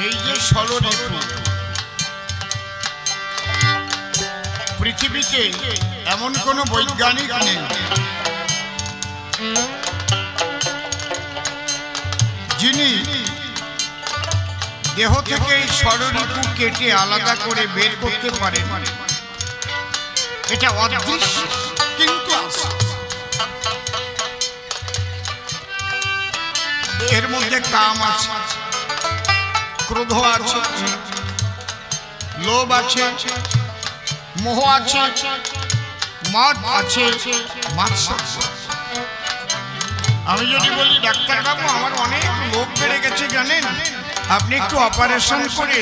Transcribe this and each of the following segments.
এই যে 16 ঋতু পৃথিবীতে এমন কোন বৈজ্ঞানিক নেই যিনি দেহ থেকে এই 16 ঋতু কেটে আলাদা করে বের করতে পারেন। এটা অদৃশ্য কিন্তু আছে। এর মধ্যে কাম আছে, ক্রোধ আছে, লোভ আছে, মোহ আছে, মদ আছে, মাৎসর্য। আমি যদি বলি ডাক্তার বাবু আমার অনেক লোভ বেড়ে গেছে জানেন, আপনি একটু অপারেশন করে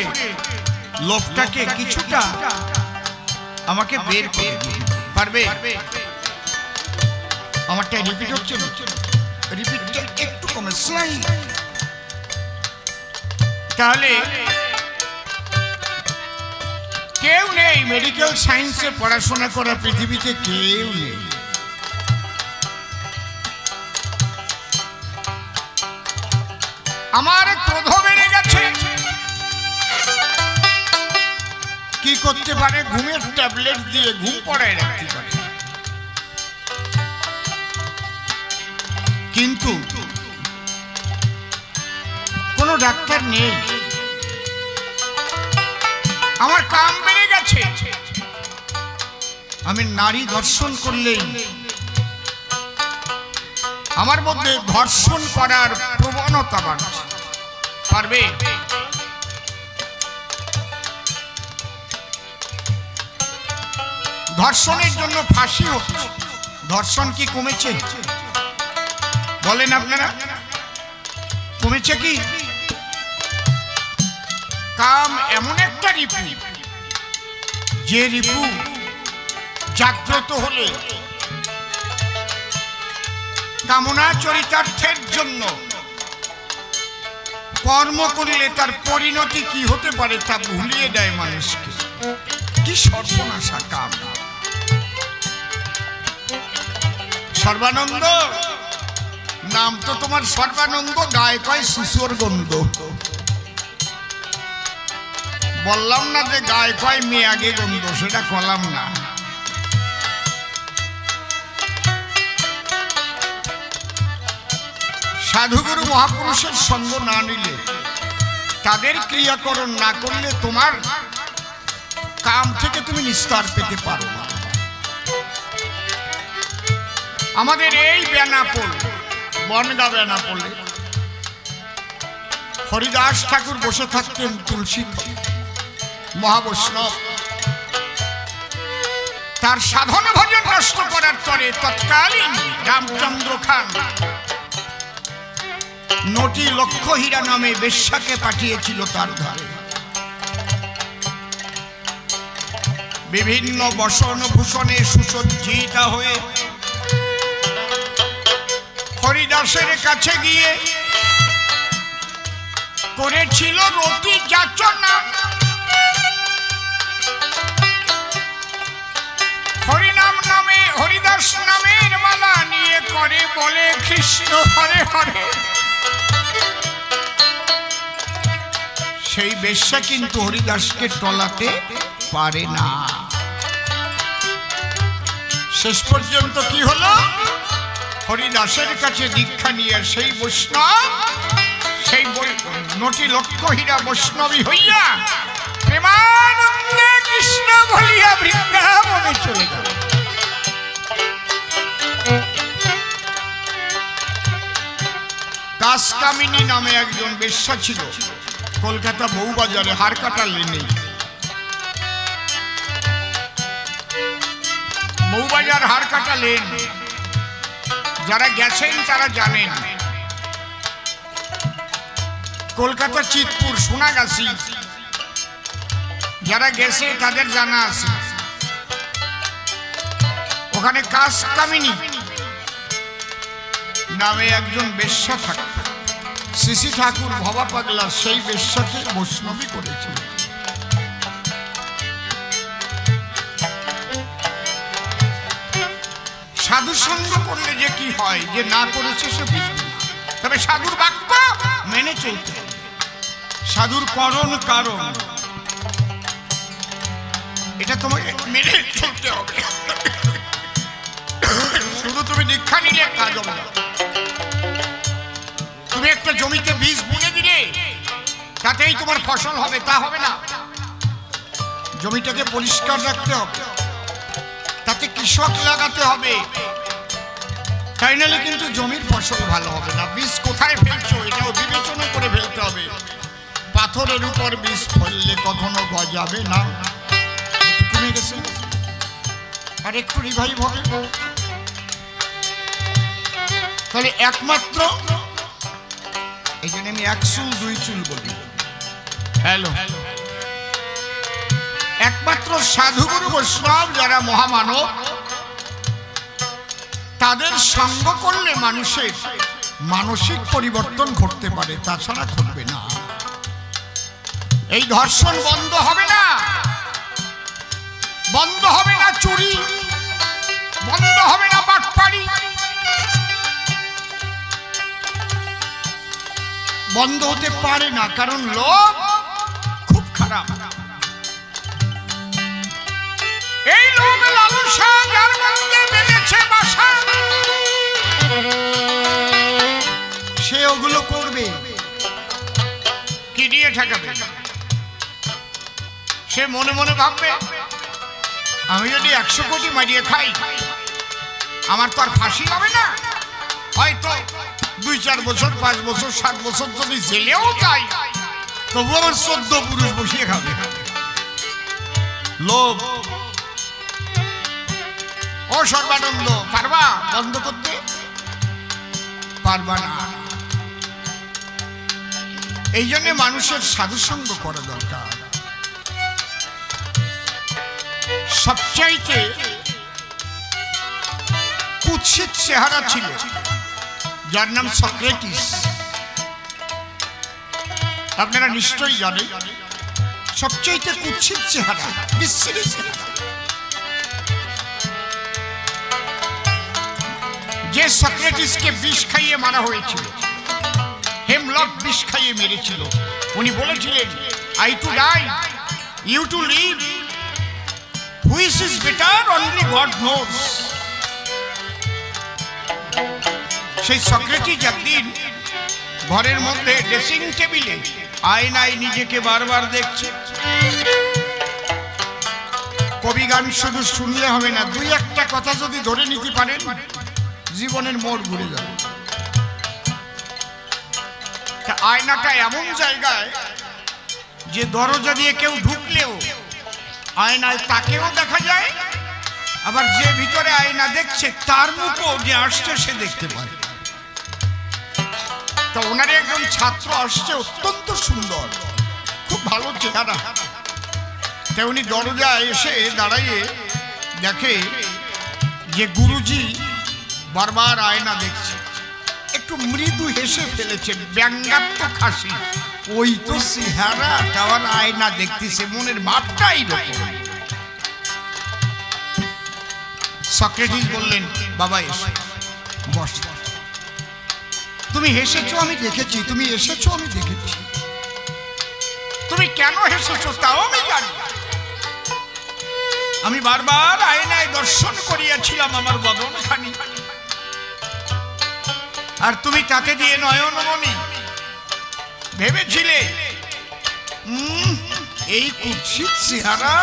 লোভটাকে কিছুটা আমাকে বের করে পারবে? আমারটা রিপিট হচ্ছে না, রিপিটটা একটু কমে স্লাই। তাহলে কেউ নেই মেডিকেল সায়েন্সে পড়াশোনা করা পৃথিবীতে, কেউ নেই। আমার ক্রোধ বেড়ে গেছে, কি করতে পারে? ঘুমের ট্যাবলেট দিয়ে ঘুম পড়ায় রাখতে পারে। কিন্তু কোনো ডাক্তার নেই। আমার কাম বেড়ে গেছে, আমি নারী ধর্ষণ করলেই আমার মধ্যে ধর্ষণ করার প্রবণতা বাড়ছে। পারবে? ধর্ষণের জন্য ফাঁসি হচ্ছে, ধর্ষণ কি কমেছে? বলেন আপনারা, কমেছে কি? কাম এমন একটা রিপু, যে রিপু জাগ্রত হলে কামনা চরিতার্থের জন্য কর্ম করলে তার পরিণতি কি হতে পারে তা ভুলিয়ে দেয় মানুষকে। কি সর্বনাশা কাম! সর্বানন্দ নাম তো তোমার সর্বানন্দ, গায়ে কয় শিশুর গন্ধ। বললাম না যে গায়ে কয় মেয়ে আগে গন্ধ, সেটা কলাম না। সাধুগুরু মহাপুরুষের সঙ্গ না নিলে, তাদের ক্রিয়াকরণ না করলে তোমার কাম থেকে তুমি নিস্তার পেতে পারো না। আমাদের এই বেনাপোল, বনগা বেনাপোলে হরিদাস ঠাকুর বসে থাকতেন তুলসী মহাবৈষ্ণব। তার সাধন ভজন নষ্ট করার পরে তৎকালীন রামচন্দ্র খান নটি লক্ষ হীরা নামে বেশ্যাকে পাঠিয়েছিল তার ধারে। বিভিন্ন বসন ভূষণে সুসজ্জিতা হয়ে হরিদাসের কাছে গিয়ে করেছিল রতি যাচনা। হরিনাম নামে, হরিদাস নামের মালা নিয়ে করে বলে কৃষ্ণ হরে হরে। সেই বেশ্যা কিন্তু হরিদাসকে টলাতে পারে না। শেষ পর্যন্ত কি হলো? হরিদাসের কাছে দীক্ষা নিয়ে সেই বৈষ্ণব, সেই নটি লক্ষ হীরা বৈষ্ণবী হইয়া প্রেমানন্দে কৃষ্ণ বলিয়া বৃন্দাবনে চলে গেল। কাসকামিনী নামে একজন বেশ্যা ছিল কলকাতা বউবাজারে, হারকাটা লেনে। বউবাজার হারকাটা লেন, যারা গেছেন তারা জানেন। কলকাতা চিতপুর, সোনাগাছি, যারা গেছে তাদের জানা আছে। ওখানে কাসকামিনী নামে একজন বেশ্যা থাকত। শ্রী ঠাকুর ভবা পাগলা সেই বেশ্যাকে বৈষ্ণবী করেছিল। সাধু সঙ্গ করলে যে কি হয়, যে না করেছে সে বুঝবে না, তবে সাধুর বাক্য মেনে চলতে। সাধুর করণ কারণ এটা তোমাকে মেনে চলতে হবে। শুধু তুমি দীক্ষা নিলে কাজ হবে না। তুমি একটা জমিতে বীজ বুনে দিলে তাতেই তোমার ফসল হবে তা হবে না। জমিটাকে পরিষ্কার রাখতে হবে, তাতে কৃষক লাগাতে হবে, তাই নাহলে কিন্তু জমির ফসল ভালো হবে না। বীজ কোথায় ফেলছো এটাও বিবেচনা করে ফেলতে হবে। পাথরের উপর বীজ ফেললে কখনো গজাবে না। কমে গেছে আর একটু রিভাইভ হবে। তাহলে একমাত্র এই জন্য আমি এক চুল দুই চুল বলি। হ্যালো, একমাত্র সাধুগুরু বৈষ্ণব যারা মহামানব তাদের সঙ্গ করলে মানুষের মানসিক পরিবর্তন ঘটতে পারে, তাছাড়া ঘটবে না। এই ধর্ষণ বন্ধ হবে না, বন্ধ হবে না চুরি, বন্ধ হবে না বাটপাড়ি, বন্ধ হতে পারে না, কারণ লোভ খুব খারাপ। এই লোভ লালসা যার মধ্যে বেঁধেছে বাসা, সে ওগুলো করবে। কি দিয়ে ঠেকাবে? সে মনে মনে ভাববে আমি যদি 100 কোটি মারিয়ে খাই আমার তো আর ফাঁসি হবে না, হয়তো 2-4 বছর 5 বছর 7 বছর যদি জেলেও যাই তবু আমার 14 পুরুষ বসিয়ে খাবে। লোভ। ও সর্বানন্দ, পারবা বন্ধ করতে? পারবা না। এই জন্য মানুষের সাধুসঙ্গ করা দরকার। সবচাইতে কুৎসিত চেহারা ছিল যার নাম সক্রেটিস। আপনারা নিশ্চয়ই জানেন সবচাইতে কুৎসিত চেহারা, বিশ্রী চেহারা। যে সক্রেটিসকে বিষ খাইয়ে মারা হয়েছিল, হেমলক বিষ খাইয়ে মেরেছিল, উনি বলেছিলেন I to die, you to live, which is better only God knows. সেই সক্রেটিস একদিন ঘরের মধ্যে ড্রেসিং টেবিলে আয়নায় নিজেকে বারবার দেখছে। কবি গান শুধু শুনলে হবে না, 2-1টা কথা যদি ধরে নিতে পারেন জীবনের মোড় ঘুরে যাবে। আয়নাটা এমন জায়গায় যে দরজা দিয়ে কেউ ঢুকলেও আয়নায় তাকেও দেখা যায়, আবার যে ভিতরে আয়না দেখছে তার মুখও যে আসছে সে দেখতে পায়। তা ওনার একজন ছাত্র আসছে, অত্যন্ত সুন্দর, খুব ভালো চেহারা। তাই উনি দরজায় এসে দাঁড়িয়ে দেখে যে গুরুজি বারবার আয়না দেখছে, একটু মৃদু হেসে ফেলেছেন, ব্যঙ্গাত্মক হাসি। ওই তো চেহারা, আবার আয়না দেখতেছে, মনের ভাবটাই রকম। সক্রেটিস বললেন বাবা এসে বস, তুমি হেসেছো আমি দেখেছি, তুমি এসেছো আমি দেখেছি, তুমি কেন হেসেছো তাও আমি জানি। আমি বারবার আয়নায় দর্শন করিয়াছিলাম আমার বদনখানি, আর তুমি তাতে দিয়ে নয়নমণি ভেবেছিলে এই কুৎসিত চেহারা,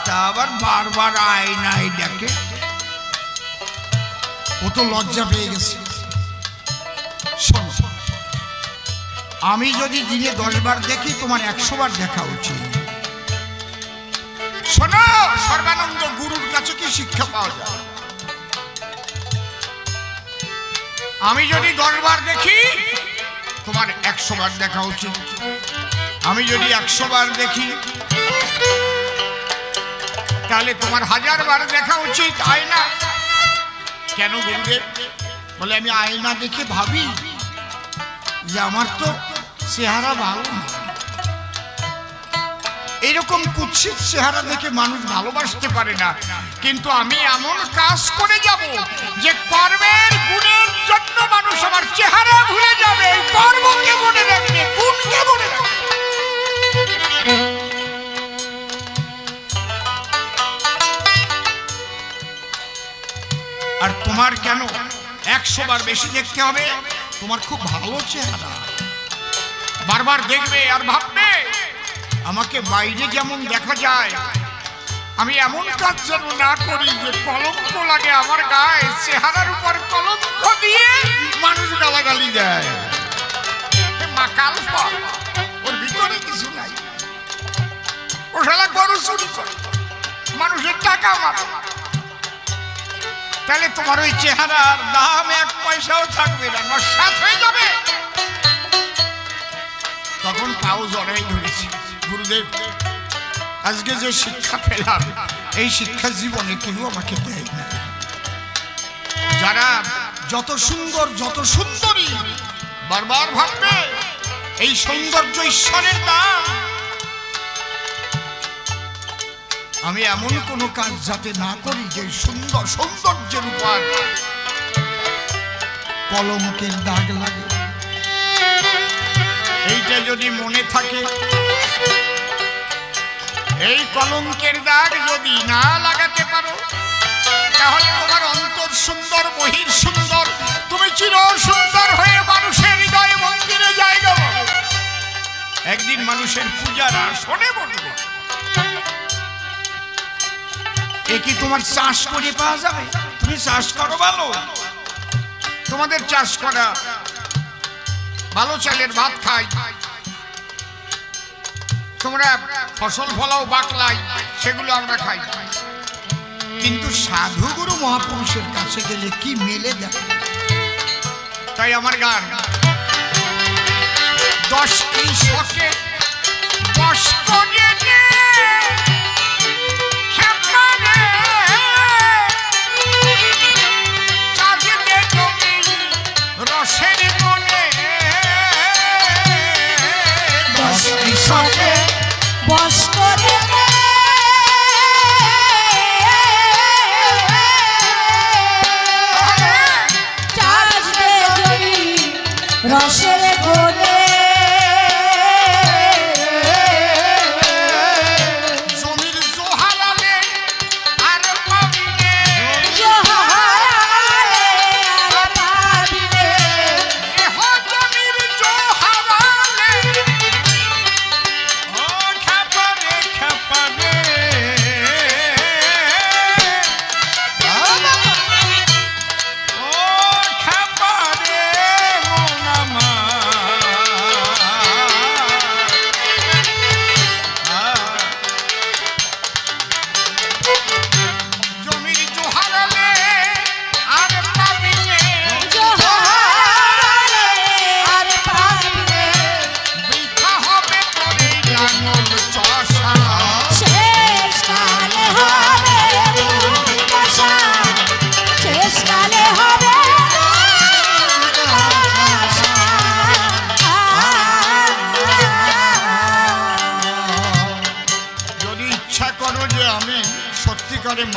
তা আবার বারবার আয়নায় দেখে। ও তো লজ্জা পেয়ে গেছে। শোনো, আমি যদি দিনে 10 বার দেখি তোমার 100 বার দেখা উচিত। শোনো সর্বানন্দ, গুরুর কাছে কি শিক্ষা পাওয়া যায়? আমি যদি 10 বার দেখি তোমার 100 বার দেখা উচিত। আমি যদি 100 বার দেখি তাহলে তোমার 1000 বার দেখা উচিত। আয়না কেন গুরুদেব? বলে আমি আয়না দেখে ভাবি যে আমার তো চেহারা ভালো না। এইরকম কুৎসিত চেহারা দেখে মানুষ ভালোবাসতে পারে না, কিন্তু আমি এমন কাজ করে যাব যে কর্মের গুণের জন্য মানুষ আমার চেহারা ভুলে যাবে, কর্মকে মনে রাখবে, গুণকে মনে রাখবে। তোমার কেন 100 বার বেশি দেখতে হবে? তোমার খুব ভালো চেহারা, বারবার দেখবে আর ভাববে আমাকে বাইরে যেমন দেখা যায়, আমি এমন কাজ যেন না করি যে কলঙ্ক লাগে আমার গায়ে। চেহারার উপর কলঙ্ক দিয়ে মানুষ গালাগালি দেয়। মাকাল ফল, ওর ভিতরে কিছু নাই। ও শালা গরু চুরি করে, মানুষের টাকা মারে। তাহলে তোমার ওই চেহারার দাম 1 পয়সাও থাকবে না, নস্যাৎ হয়ে যাবে। তখন পাও জড়াই ধরেছি, গুরুদেব আজকে যে শিক্ষা পেলাম এই শিক্ষা জীবনে কেউ আমাকে দেয় না। যারা যত সুন্দর যত সুন্দরী বারবার ভাববে এই সৌন্দর্য ঈশ্বরের দান। আমি এমন কোনো কাজ যাতে না করি যে সুন্দর সৌন্দর্যের উপর কলঙ্কের দাগ লাগে। এইটা যদি মনে থাকে, এই কলঙ্কের দাগ যদি না লাগাতে পারো, তাহলে তোমার অন্তর সুন্দর বহির সুন্দর, তুমি চির সুন্দর হয়ে মানুষের হৃদয়ে মন্দিরে জায়গা পাবে। একদিন মানুষের পূজার আসনে বসবে। এ কি তোমার চাষ করে পাওয়া যাবে? তুমি চাষ করো ভালো, তোমাদের চাষ করা ভালো চালের ভাত খাই, তোমরা ফসল ফলাও বাকলাই, সেগুলো আমরা খাই। কিন্তু সাধুগুরু মহাপুরুষের কাছে গেলে কি মেলে দেখো। তাই আমার গান 10 কৃষকে 10 করে রসের কোণে 10 কৃষকে 10 করে চাষ দে জমি রসের কোণে।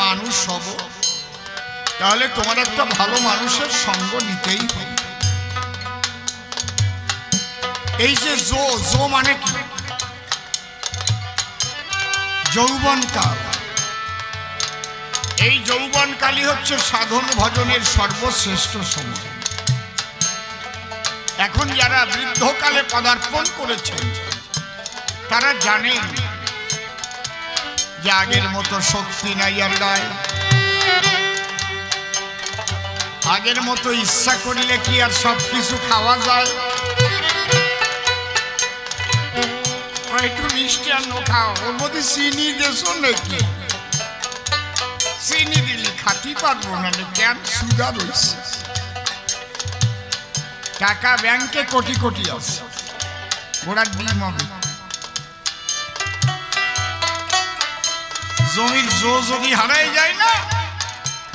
মানুষ হব, তাহলে তোমার একটা ভালো মানুষের সঙ্গ নিতেই হবে। এই যে জো মানে কি? যৌবনকাল। এই যৌবনকালই হচ্ছে সাধন ভজনের সর্বশ্রেষ্ঠ সময়। এখন যারা বৃদ্ধকালে পদার্পণ করেছেন তারা জানেন যে আগের মতো শক্তি নাই আর গায়ে, আগের মতো ইচ্ছা করলে কি আর সবকিছু খাওয়া যায়? একটু মিষ্টান্ন খাও, ওর মধ্যে চিনি দেছো নাকি? চিনি দিলে খাতি পারবো না, কেন সুগার হয়েছে। টাকা ব্যাংকে কোটি কোটি আছে, ওরা ডিম হবে। জমির জো যদি হারাই যায় না,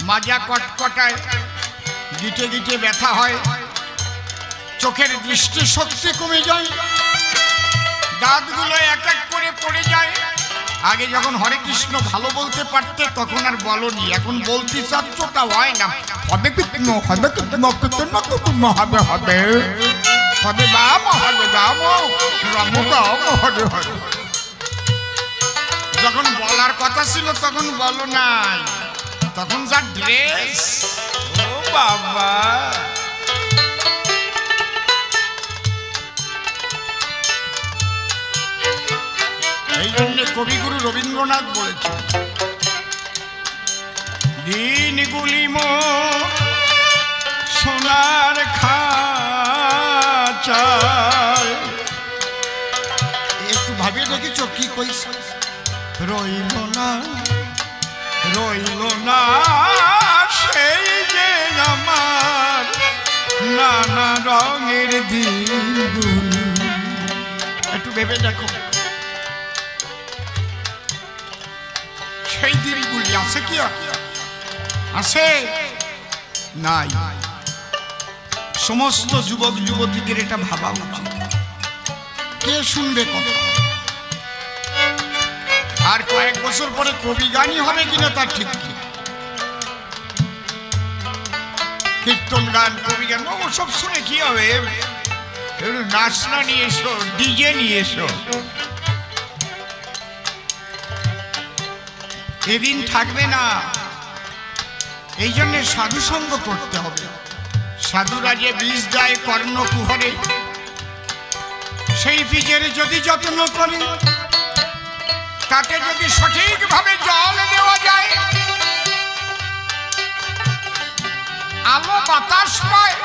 মাজা কটকটায়, গিটে গিটে ব্যথা হয়, চোখের দৃষ্টি শক্তি কমে যায়, দাঁতগুলো এক এক করে পড়ে যায়। আগে যখন হরে কৃষ্ণ ভালো বলতে পারতে তখন আর বলনি, এখন বলতে চাচ্ছ তা হয় না। হবে কৃষ্ণ, হবে কৃষ্ণ, কৃষ্ণ কৃষ্ণ হবে, হবে হবে বাম, হবে বাম, রাম বাম, হরে হরে। যখন বলার কথা ছিল তখন বলো নাই, তখন যা ড্রেস, ও বাবা, এই জন্য কবিগুরু রবীন্দ্রনাথ বলেছেন, দিনগুলি মো সোনার খাঁচায়। একটু ভাবিয়ে দেখেছো কি কইছে? রইল না সেই যে আমার নানা রঙের দিনগুলি। একটু ভেবে দেখো, সেই দিনগুলি আছে কি? আছে নাই? সমস্ত যুবক যুবতীদের এটা ভাবা উচিত। কে শুনবে কথা? আর কয়েক বছর পরে কবি গানই হবে কিনা তার ঠিক নেই। কীর্তন গান, কবি গান, ওসব শুনে কি হবে? নাচনা নিয়ে এসো, ডিজে নিয়ে এসো। এদিন থাকবে না। এই জন্য সাধু সঙ্গ করতে হবে। সাধুরা যে বীজ দেয় কর্ণকুহরে, সেই বীজের যদি যত্ন করে, তাতে যদি সঠিকভাবে জল দেওয়া যায়, আলো বাতাস পায়,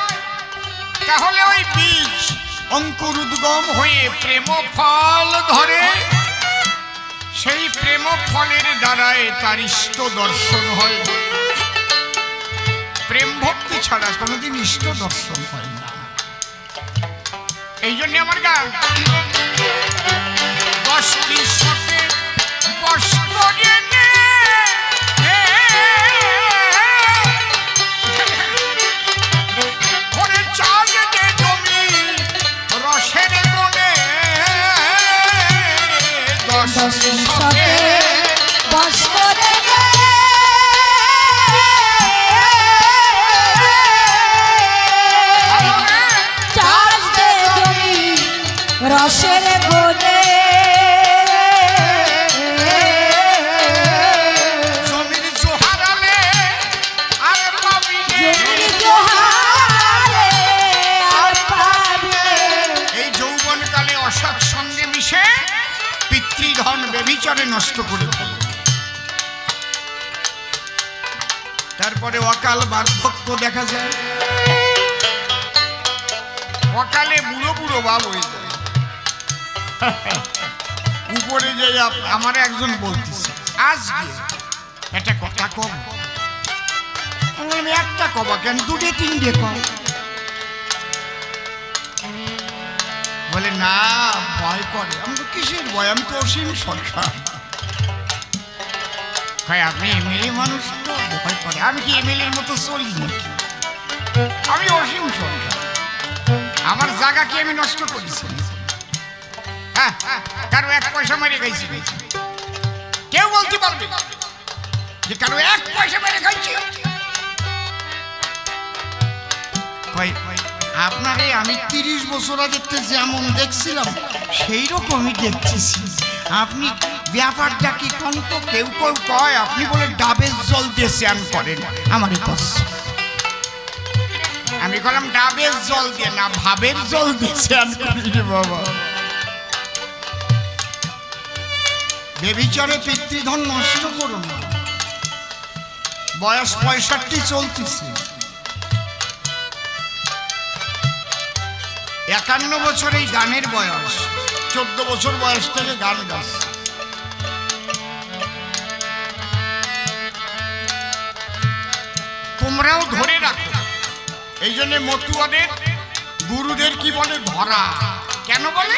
তাহলে ওই বীজ অঙ্কুর উদ্গম হয়ে প্রেম ফল ধরে। সেই প্রেম ফলের দ্বারায় তার ইষ্ট দর্শন হয়। প্রেম ভক্তি ছাড়া কোনোদিন ইষ্ট দর্শন হয় না। এই জন্য আমার গান, বসতি সতে বস করে নে, ওরে চাঁদ যে জমি রসের কোণে, বসতি সতে বস করে নে, চাষ দে জমি রসের কোণে। জমির জোহারালে আর পাবি নে, জমির জোহারে আর পাবি নে। এই যৌবনকালে অসৎ সঙ্গে মিশে পিতৃধন ব্যভিচারে নষ্ট করে ফেলে। তারপরে অকাল বার্ধক্য দেখা যায়। অকালে বুড়ো বুড়ো বাপ হয়ে যায়। উপরে যে আমার একজন বলতেছে, আজকে একটা কথা কম। আমি বললাম, একটা কবা কেন? দুটে তিনটে কম। বলে না, ভয় করে। আমি তো কিসের ভয়? আমি তো অসীম সরকার। ভাই আপনি এমএলএ মানুষ, তো ভয় করে। আমি কি এমএলএর মতো চলি নাকি? আমি অসীম সরকার। আমার জায়গা কি আমি নষ্ট করেছি? হ্যাঁ, কারো এক পয়সা মেরে খাইছি? কেউ বলতে পারবে যে কারো এক পয়সা মেরে খাইছি? আপনারে আমি 30 বছর আগে যেমন দেখছিলাম সেই রকমই দেখতেছি। আপনি ব্যাপারটা কি কোন? তো কেউ কেউ কয় আপনি বলে ডাবের জল দিয়ে স্নান করেন। আমারই কষ্ট। আমি বললাম ডাবের জল দিয়ে না, ভাবের জল দিয়ে স্নান করি রে বাবা। বেবিচারে পিতৃধন নষ্ট করো না। বয়স 65 চলতেছে। 51 বছর এই গানের বয়স। 14 বছর বয়স থেকে গান গাচ্ছে। তোমরাও ধরে রাখো। এই জন্য মতুয়াদের গুরুদের কি বলে? ধরা। কেন বলে?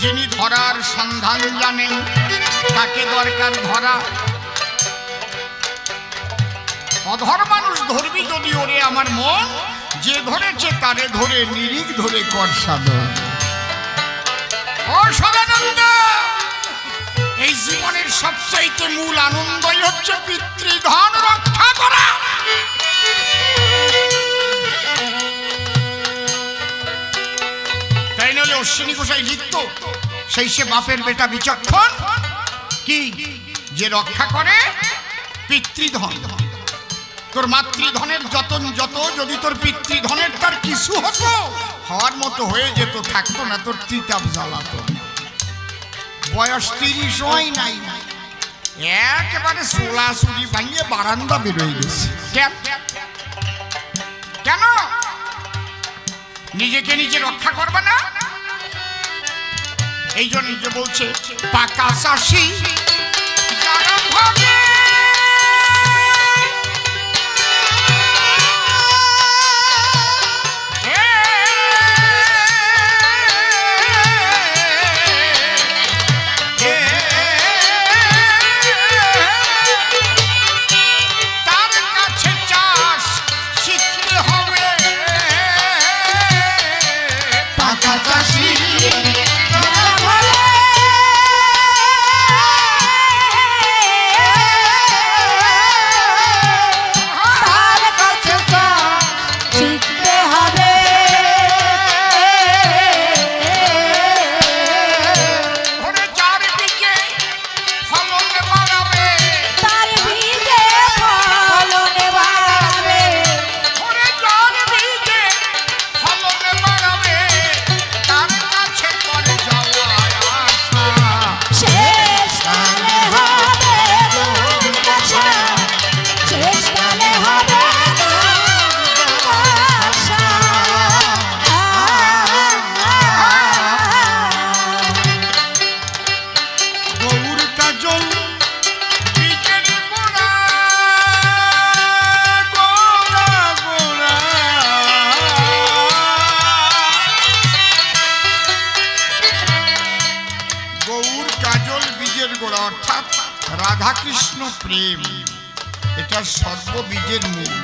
যিনি ধরার সন্ধান জানেন তাকে দরকার ধরা। অধর মানুষ ধরবি যদি ওরে আমার মন, যে ধরেছে তারে ধরে নিরিখ ধরে কর সাধন। ও সদানন্দ, এই জীবনের সবচাইতে মূল আনন্দই হচ্ছে পিতৃধন রক্ষা করা। তাই নইলে অশ্বিনী গোসাই লিখত, সেই সে বাপের বেটা বিচক্ষণ কি যে রক্ষা করে পিতৃধন। তোর মাতৃধনের যতন যত, যদি তোর পিতৃধনের তার কিছু হতো, হওয়ার মতো হয়ে যেত, থাকতো না তোর তিতাব জ্বালাতো। বয়স 30 হয় নাই, একেবারে সোলাসুরি ভাঙিয়ে বারান্দা বেরোয় গেছে। কেন? নিজেকে নিজে রক্ষা করবে না। এই জন্য যে বলছে পাকা চাষি যারা ভাবে, রাধা কৃষ্ণ প্রেম এটা সর্ববীজের মূল।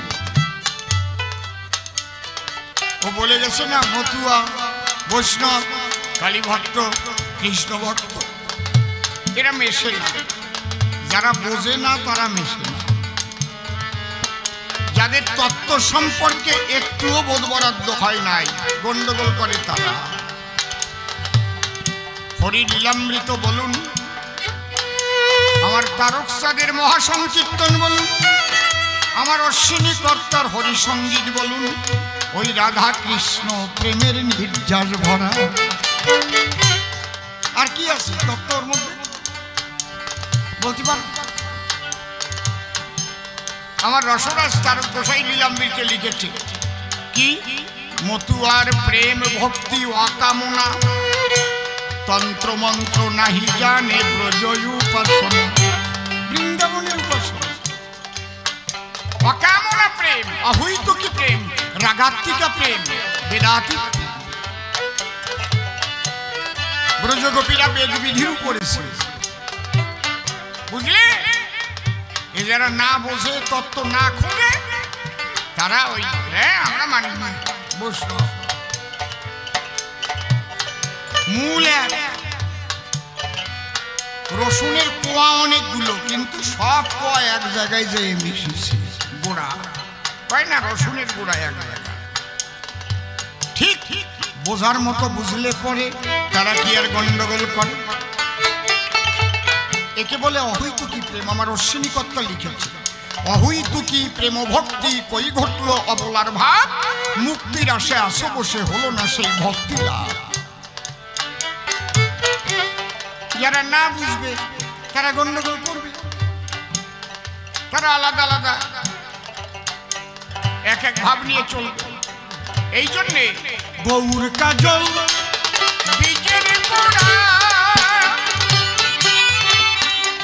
ও বলে গেছে না, মতুয়া, বৈষ্ণব, কালী ভক্ত, কৃষ্ণ ভক্ত এরা মেশে না। যারা বোঝে না তারা মেশে না। যাদের তত্ত্ব সম্পর্কে একটুও বোধ বরাদ্দ হয় নাই, গন্ডগোল করে তারা। হরি লীলামৃত বলুন, আমার তারকসাদের মহাসংকীর্তন বলুন, আমার অশ্বিনী কর্তার হরিসঙ্গীত বলুন, ওই রাধা কৃষ্ণ প্রেমের নির্যাস ভরা। আর কি আছে তত্ত্বর মধ্যে বলতে পার? আমার রসরাজ তারক গোসাই লীলামৃতে লিখেছে কি, মতুয়ার প্রেম ভক্তি অকামনা, তন্ত্র মন্ত্র নাহি জানে ব্রজ উপাসনা। বৃন্দাবনের উপাসনা, অকামনা প্রেম, অহৈতুকী প্রেম, রাগাত্মিকা প্রেম, বেদাতিক। ব্রজগোপীরা বেদ বিধিও করেছে, বুঝলে? এ যারা না বোঝে, তত্ত্ব না খুঁজে, তারা ওই আমরা মানি না বৈষ্ণব। মূল এক, রসুনের কোয়া অনেকগুলো, কিন্তু সব কোয়া এক জায়গায় যে মিশেছে। গোড়া কয় না, রসুনের গোড়া এক জায়গায়। ঠিক বোঝার মতো বুঝলে পরে তারা কি আর গন্ডগোল করে? একে বলে অহৈতুকী প্রেম। আমার অশ্বিনী কর্তা লিখেছে, অহৈতুকী প্রেম ভক্তি কই ঘটল অবলার ভাব, মুক্তির আসে আসে বসে হলো না সেই ভক্তি লাভ। যারা না বুঝবে তারা গন্ডগোল করবে, তারা আলাদা আলাদা এক এক ভাব নিয়ে চলবে। এই জন্যে গৌর কাজল বীজের গোড়া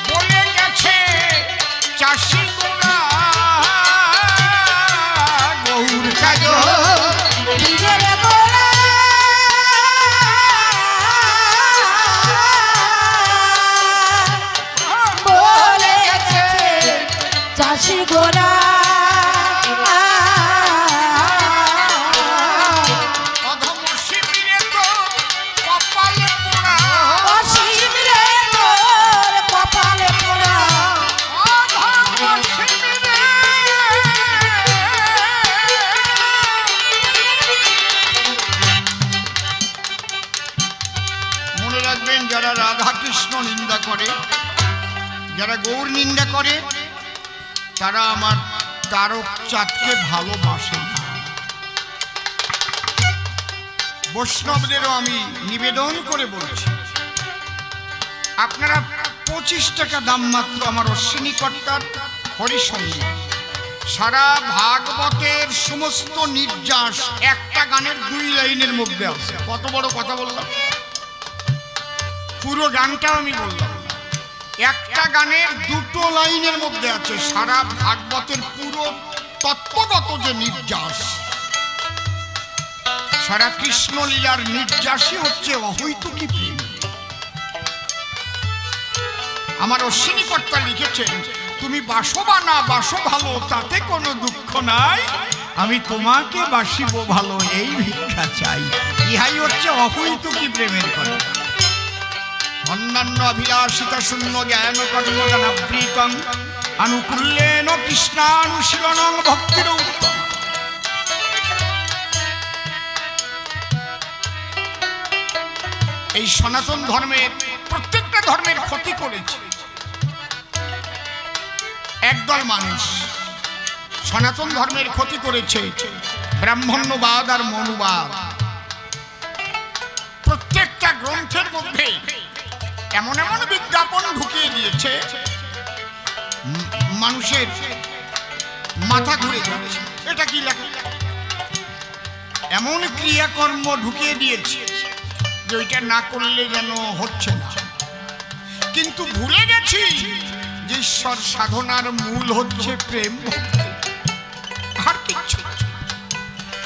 বলে গেছে চাষি গোড়া। গৌর কাজল বীজের গোড়া বলে গেছে চাষি গোড়া। যারা রাধা কৃষ্ণ নিন্দা করে, যারা গৌর নিন্দা করে, তারা আমার তারক চাঁদকে ভালোবাসে না। বৈষ্ণবদেরও আমি নিবেদন করে বলছি, আপনারা 25 টাকা দাম মাত্র আমার অশ্বিনী কর্তার হরিসঙ্গীত, সারা ভাগবতের সমস্ত নির্যাস একটা গানের 2 লাইনের মধ্যে আছে। কত বড় কথা বললাম, পুরো গানটা আমি বললাম, একটা গানের 2 লাইনের মধ্যে আছে সারা ভাগবতের পুরো তত্ত্বগত যে নির্যাস। সারা কৃষ্ণ লীলার নির্যাসই হচ্ছে অহৈতুকী প্রেম। আমার অশ্বিনী কর্তা লিখেছেন, তুমি বাসো বা না বাসো ভালো তাতে কোনো দুঃখ নাই, আমি তোমাকে বাসিব ভালো এই ভিক্ষা চাই। ইহাই হচ্ছে অহৈতুকী প্রেমের কথা। অন্যান্য অভিলাষিতা শূন্য জ্ঞান কর্মদানাবৃতং আনুকূল্যেন কৃষ্ণানুশীলনং ভক্তির উত্তম। এই সনাতন ধর্মের প্রত্যেকটা ধর্মের ক্ষতি করেছে একদল মানুষ। সনাতন ধর্মের ক্ষতি করেছে ব্রাহ্মণ্যবাদ আর মনুবাদ। প্রত্যেকটা গ্রন্থের মধ্যে এমন এমন বিজ্ঞাপন ঢুকিয়ে দিয়েছে, মানুষের মাথা ঘুরে যাচ্ছে। এটা কি লেখা? এমন ক্রিয়াকর্ম ঢুকিয়ে দিয়েছে যে ওইটা না করলে যেন হচ্ছে না। কিন্তু ভুলে গেছি যে ঈশ্বর সাধনার মূল হচ্ছে প্রেম ভক্তি, আর কিচ্ছু।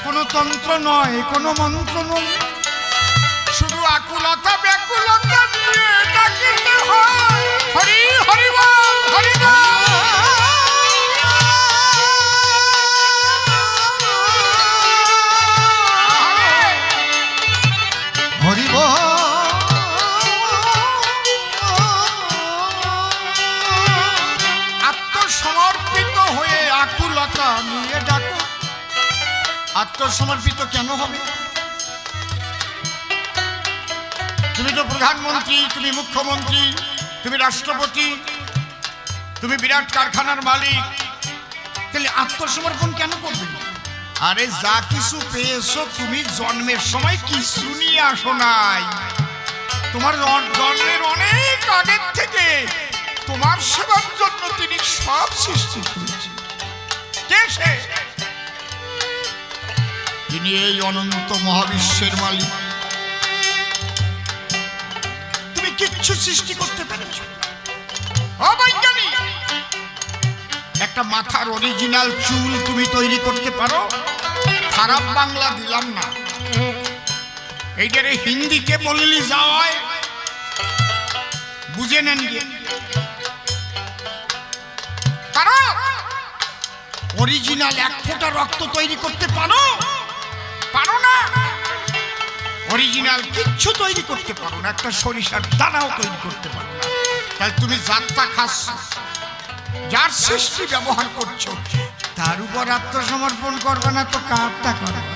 কোনো তন্ত্র নয়, কোনো মন্ত্র নয়, শুধু আকুলতা ব্যাকুলতা দিয়ে ডাকিতে হয় হরি হরি বল হরি বল। হরি বল আত্মসমর্পিত হয়ে আকুলতা নিয়ে ডাকো। আত্মসমর্পিত কেন হবে? তুমি তো প্রধানমন্ত্রী, তুমি মুখ্যমন্ত্রী, তুমি রাষ্ট্রপতি, তুমি বিরাট কারখানার মালিক, তাহলে আত্মসমর্পণ কেন করবে? আরে যা কিছু পেয়েছো তুমি জন্মের সময় কিছু নিয়ে আসো নাই। তোমার জন্মের অনেক আগের থেকে তোমার সেবার জন্য তিনি সব সৃষ্টি করেছেন। কে সে? তিনি এই অনন্ত মহাবিশ্বের মালিক। তুমি কিচ্ছু সৃষ্টি করতে পেরেছ? অবৈজ্ঞানিক একটা মাথার অরিজিনাল চুল তুমি তৈরি করতে পারো? খারাপ বাংলা দিলাম না, এইটারে হিন্দিতে বললি যায়, বুঝে নেন গিয়ে। পারো? অরিজিনাল 1 ফোঁটা রক্ত তৈরি করতে পারো? পারো না। অরিজিনাল কিচ্ছু তৈরি করতে পারো না, একটা সরিষার দানাও তৈরি করতে পারো না। তাহলে তুমি যাত্রা খাস, যার সৃষ্টি ব্যবহার করছো, তার উপর আত্মসমর্পণ করবে না তো কারটা করবে?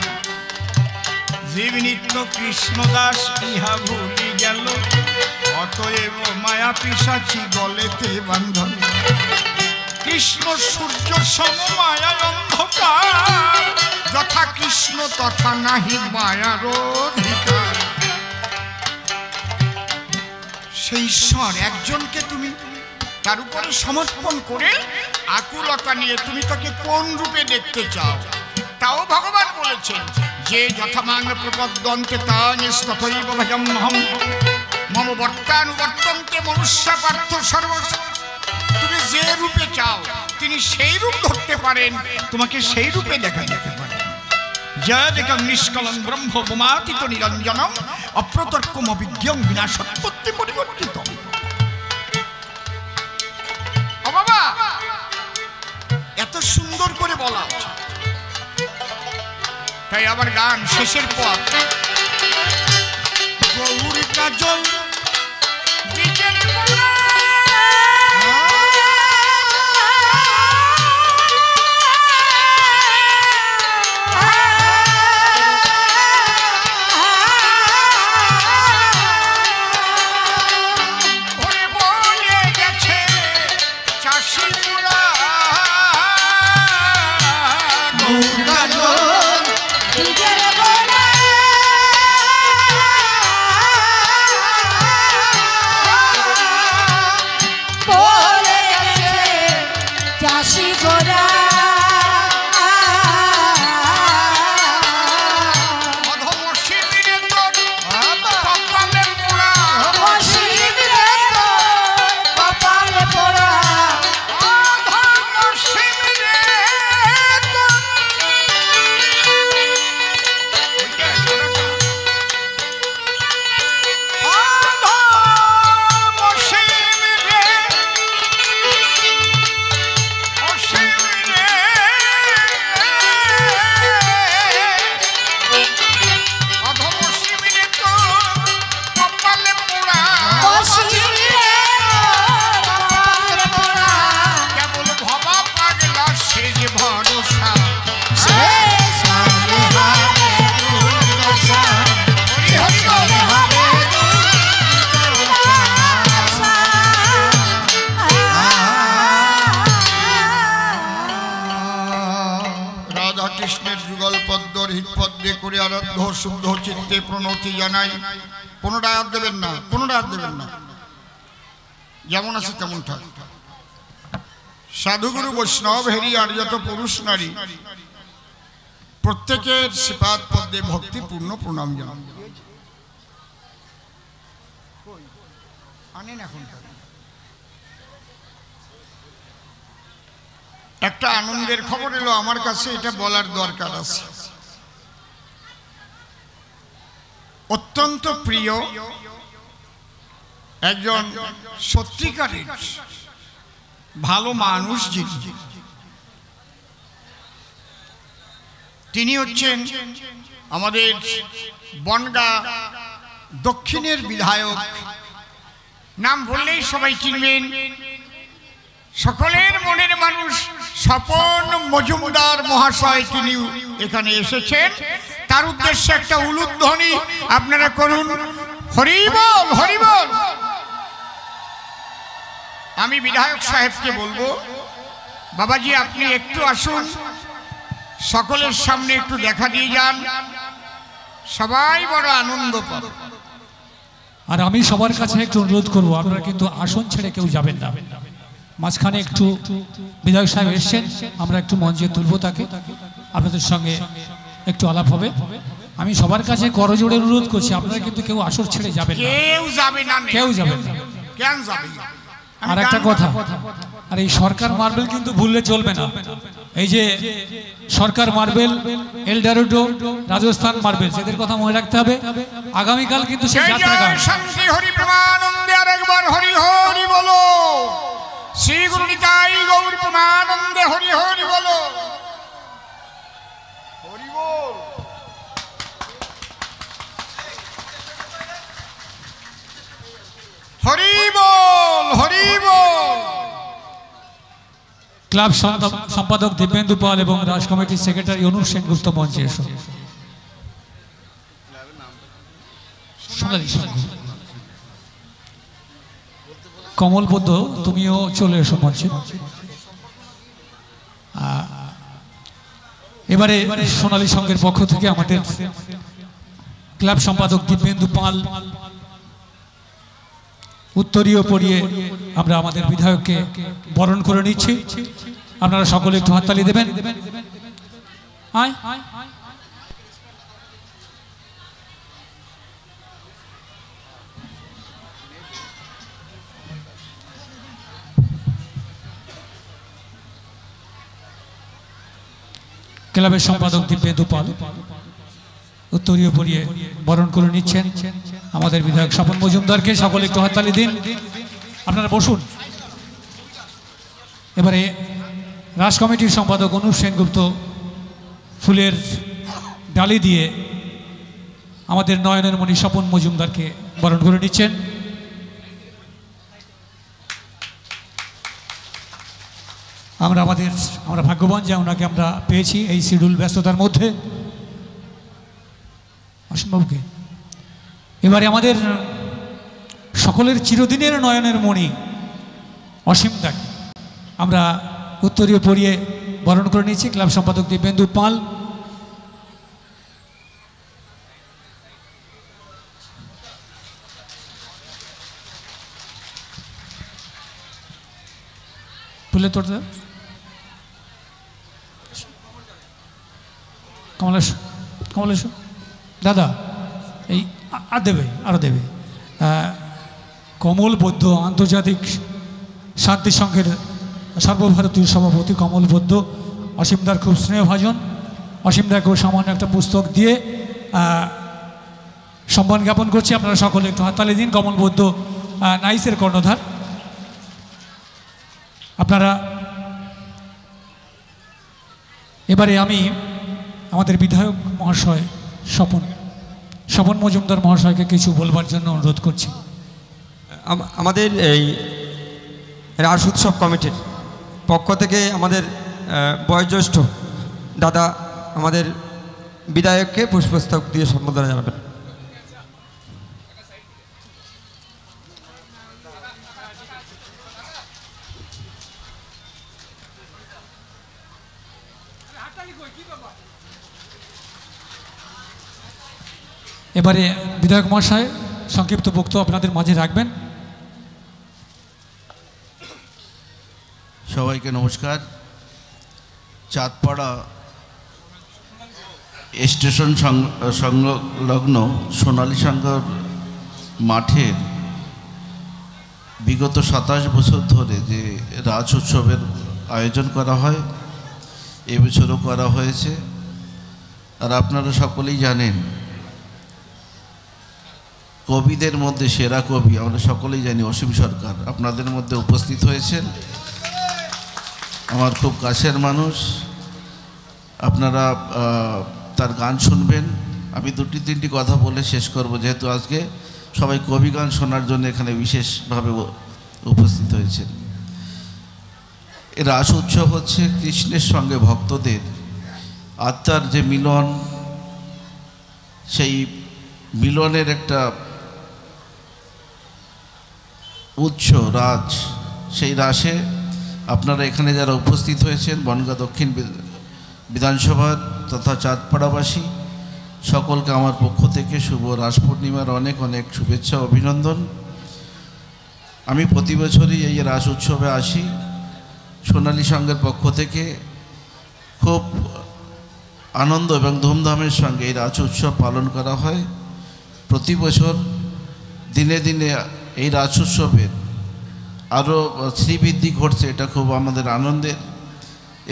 জীব নিত্য কৃষ্ণদাস ইহা ভুলি গেল, অতএব মায়া পিশাচি গলেতে বান্ধন। কৃষ্ণ সূর্য সম মায়া অন্ধকার, যথা কৃষ্ণ তথা নাহি মায়ার অধিকার। সেই ঈশ্বর একজনকে তুমি তার উপরে সমর্পণ করে আকুলতা নিয়ে তুমি তাকে কোন রূপে দেখতে চাও? তাও ভগবান বলেছেন যে যথামাং প্রপদ্যন্তে তাং তথৈব ভজম্যহম মম বর্তানুবর্তন্তে মনুষ্য পার্থ সর্বস্ব। তুমি যে রূপে চাও তিনি সেই রূপ ধরতে পারেন, তোমাকে সেই রূপে দেখা যেতে পারে। যদেকং নিষ্কলং ব্রহ্ম বোমাতীত নিরঞ্জনম অপ্রতর্কম অভিজ্ঞং বিনাশোৎপত্তি পরিবর্তিতম। ও বাবা, এত সুন্দর করে বলা, তাই আবার গান শেষের পর গৌরী কাজল বিকেল শুদ্ধ চিত্তে প্রণতি জানাই। কোনোটাই আর দেবেন না, কোনোটাই আর দেবেন না, যেমন আছে তেমন থাক। সাধুগুরু বৈষ্ণব হেরি আর যত পুরুষ নারী প্রত্যেকের শ্রীপাদ পদ্মে ভক্তিপূর্ণ প্রণাম জানান। আনেন এখন। একটা আনন্দের খবর এলো আমার কাছে, এটা বলার দরকার আছে। অত্যন্ত প্রিয় একজন সত্যিকারের ভালো মানুষ যিনি, তিনি হচ্ছেন আমাদের বনগাঁ দক্ষিণের বিধায়ক। নাম বললেই সবাই চিনবেন, সকলের মনের মানুষ স্বপন মজুমদার মহাশয় তিনি এখানে এসেছেন। তার উদ্দেশ্যে একটা উলুধ্বনি আপনারা করুন, হরি বল হরি বল। আমি বিধায়ক সাহেবকে বলবো, বাবাজি আপনি একটু আসুন, সকলের সামনে একটু দেখা দিয়ে যান, সবাই বড় আনন্দ পাবে। আর আমি সবার কাছে একটু অনুরোধ করবো, আপনারা কিন্তু আসন ছেড়ে কেউ যাবেন না। মাঝখানে একটু বিধায়ক সাহেব এসছেন, আমরা একটু মঞ্চে তুলবো তাকে, আপনাদের সঙ্গে একটু আলাপ হবে। আমি সবার কাছে করজোড়ে অনুরোধ করছি, আপনারা কিন্তু কেউ আসর ছেড়ে যাবেন না, কেউ যাবে না, কেউ যাবেন না। কেন যাবে? আর একটা কথা, আর এই সরকার মার্বেল কিন্তু ভুললে চলবে না। এই যে সরকার মার্বেল, এলডারোডো, রাজস্থান মার্বেল, এদের কথা মনে রাখতে হবে। আগামীকাল কিন্তু সেই যাত্রা গান। শান্তি হরি প্রেমানন্দে আর একবার হরি হরি বলো। শ্রী গুরু নিতাই গৌর প্রেমানন্দে হরি হরি বলো। হরি বল। হরি বল হরি বল। ক্লাব সম্পাদক দিব্যেন্দু পাল এবং রাজ কমিটির সেক্রেটারি অনুপ সেনগুপ্ত মঞ্চে এসো। কমল বৌদ্ধ তুমিও চলে এসো মঞ্চে। এবারে সোনালী সংঘের পক্ষ থেকে আমাদের ক্লাব সম্পাদক দিব্যেন্দু পাল উত্তরীয় পরিয়ে আমরা আমাদের বিধায়ককে বরণ করে নিচ্ছি। আপনারা সকলে একটু হাততালি দেবেন। ক্লাবের সম্পাদক দিব্যেন্দু পাল উত্তরীয় পরিয়ে বরণ করে নিচ্ছেন আমাদের বিধায়ক স্বপন মজুমদারকে। সকলে একটু হাততালি দিন। আপনারা বসুন। এবারে রাজ কমিটির সম্পাদক অনুপ সেনগুপ্ত ফুলের ডালি দিয়ে আমাদের নয়নের মণি স্বপন মজুমদারকে বরণ করে নিচ্ছেন। আমরা ভাগ্যবান যে ওনাকে আমরা পেয়েছি এই শিডিউল ব্যস্ততার মধ্যে। অসীমবাবুকে এবারে আমাদের সকলের চিরদিনের নয়নের মণি অসীমদাকে আমরা উত্তরীয় পরিয়ে বরণ করে নিয়েছি। ক্লাব সম্পাদক দিব্যেন্দু পাল, তুলে তোর কমলেশ কমলেশ দাদা এই আর দেবে, আরও দেবে। কমল বৌদ্ধ আন্তর্জাতিক শান্তি সংঘের সর্বভারতীয় সভাপতি কমল বৌদ্ধ অসীমদার খুব স্নেহভাজন। অসীমদাকেও সামান্য একটা পুস্তক দিয়ে সম্মান জ্ঞাপন করছি। আপনারা সকলে একটু হাততালি দিন। কমল বৌদ্ধ নাইসের কর্ণধার। আপনারা এবারে আমি আমাদের বিধায়ক মহাশয় স্বপন মজুমদার মহাশয়কে কিছু বলবার জন্য অনুরোধ করছি। আমাদের এই রাস উৎসব কমিটির পক্ষ থেকে আমাদের বয়োজ্যেষ্ঠ দাদা আমাদের বিধায়ককে পুষ্পস্তক দিয়ে সম্বোধনা জানাবেন। এবারে বিধায়ক মহাশয় সংক্ষিপ্ত বক্তব্য আপনাদের মাঝে রাখবেন। সবাইকে নমস্কার। চাঁদপাড়া স্টেশন সংলগ্ন সোনালী সাগর মাঠের বিগত 27 বছর ধরে যে রাজ উৎসবের আয়োজন করা হয়, এবছরও করা হয়েছে। আর আপনারা সকলেই জানেন কবিদের মধ্যে সেরা কবি আমরা সকলেই জানি অসীম সরকার আপনাদের মধ্যে উপস্থিত হয়েছেন। আমার খুব কাছের মানুষ, আপনারা তার গান শুনবেন। আমি 2-3টি কথা বলে শেষ করব, যেহেতু আজকে সবাই কবি গান শোনার জন্য এখানে বিশেষভাবে উপস্থিত হয়েছেন। এই রাস উৎসব হচ্ছে কৃষ্ণের সঙ্গে ভক্তদের আত্মার যে মিলন, সেই মিলনের একটা উৎস রাজ। সেই রাসে আপনারা এখানে যারা উপস্থিত হয়েছেন বনগাঁ দক্ষিণ বিধানসভার তথা চাঁদপাড়াবাসী সকলকে আমার পক্ষ থেকে শুভ রাস পূর্ণিমার অনেক অনেক শুভেচ্ছা অভিনন্দন। আমি প্রতি বছরই এই রাস উৎসবে আসি। সোনালী সংঘের পক্ষ থেকে খুব আনন্দ এবং ধুমধামের সঙ্গে এই রাস উৎসব পালন করা হয়। প্রতি বছর দিনে দিনে এই রাস উৎসবের আরও শ্রীবৃদ্ধি ঘটছে, এটা খুব আমাদের আনন্দের।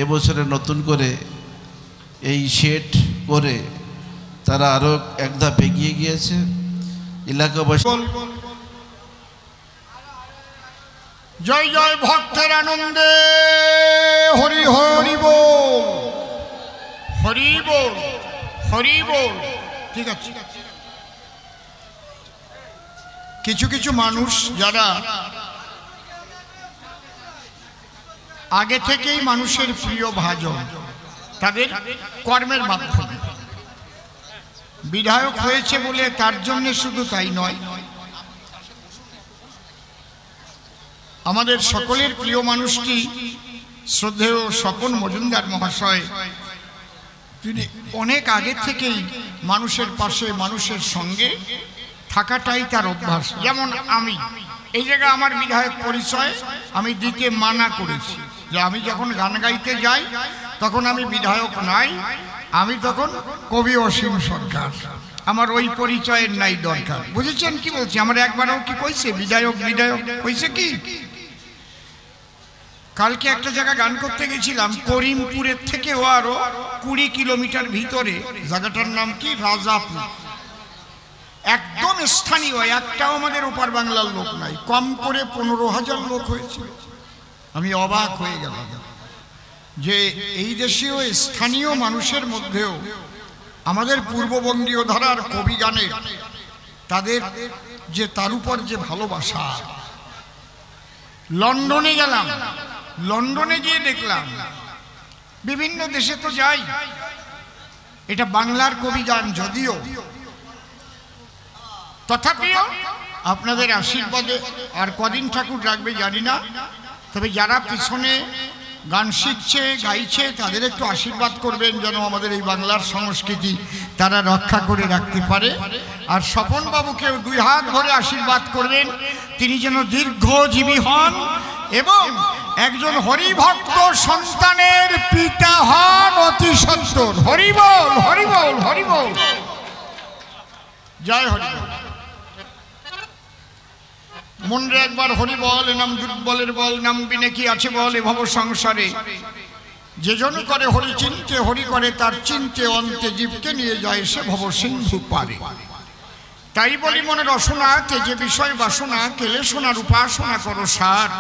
এবছরে নতুন করে এই সেট করে তারা আরও এক ধাপ এগিয়ে গিয়েছে। এলাকাবাসী জয় জয় ভক্তের আনন্দে হরি হরি বল, হরি বল, হরি বল। ঠিক আছে, কিছু কিছু মানুষ যারা আগে থেকেই মানুষের প্রিয় ভাজন, তাদের কর্মের মাধ্যমে বিধায়ক হয়েছে বলে তার জন্য শুধু তাই নয়, আমাদের সকলের প্রিয় মানুষটি শ্রদ্ধেয় স্বপন মজুমদার মহাশয়, তিনি অনেক আগে থেকেই মানুষের পাশে মানুষের সঙ্গে থাকাটাই তার অভ্যাস। যেমন আমি এই জায়গায় আমার বিধায়ক পরিচয় আমি দিতে মানা করেছি, যে আমি যখন গান গাইতে যাই তখন আমি বিধায়ক নাই, আমি তখন কবি অসীম সরকার, আমার ওই পরিচয়ের নাই দরকার। বুঝেছেন কি বলছি? আমার একবারও কি কইছে বিধায়ক বিধায়ক কইছে কি? কালকে একটা জায়গা গান করতে গেছিলাম, করিমপুরের থেকেও আরো 20 কিলোমিটার ভিতরে, জায়গাটার নাম কি রাজাপুর, একদম স্থানীয়, একটাও আমাদের ওপার বাংলার লোক নাই, কম করে 15,000 লোক হয়েছিল। আমি অবাক হয়ে গেলাম যে এই দেশীয় স্থানীয় মানুষের মধ্যেও আমাদের পূর্ববঙ্গীয় ধারার কবি গানের তাদের যে তার উপর যে ভালোবাসা। লন্ডনে গেলাম, লন্ডনে গিয়ে দেখলাম, বিভিন্ন দেশে তো যাই, এটা বাংলার কবি গান যদিও, তথাপিও আপনাদের আশীর্বাদে আর কদিন ঠাকুর রাখবে জানি না, তবে যারা পিছনে গান শিখছে গাইছে তাদের একটু আশীর্বাদ করবেন যেন আমাদের এই বাংলার সংস্কৃতি তারা রক্ষা করে রাখতে পারে। আর স্বপন বাবুকেও 2 হাত ধরে আশীর্বাদ করবেন, তিনি যেন দীর্ঘজীবী হন এবং একজন হরিভক্ত সন্তানের পিতা হন অতি সত্বর। হরি বল, হরি বল, হরি বল, জয় হরি বল। মনরে একবার হরি বল, নাম দুর্বলের বল, নাম বিনে কি আছে বল এ ভব সংসারে, যে জন করে হরি চিনতে, হরি করে তার চিনতে, অন্তে জীবকে নিয়ে যায় সে ভব সিন্ধু পারে। তাই বলি মনে রসনা তেজে বিষয় বাসনা, কেলে সোনার উপাসনা করো সার,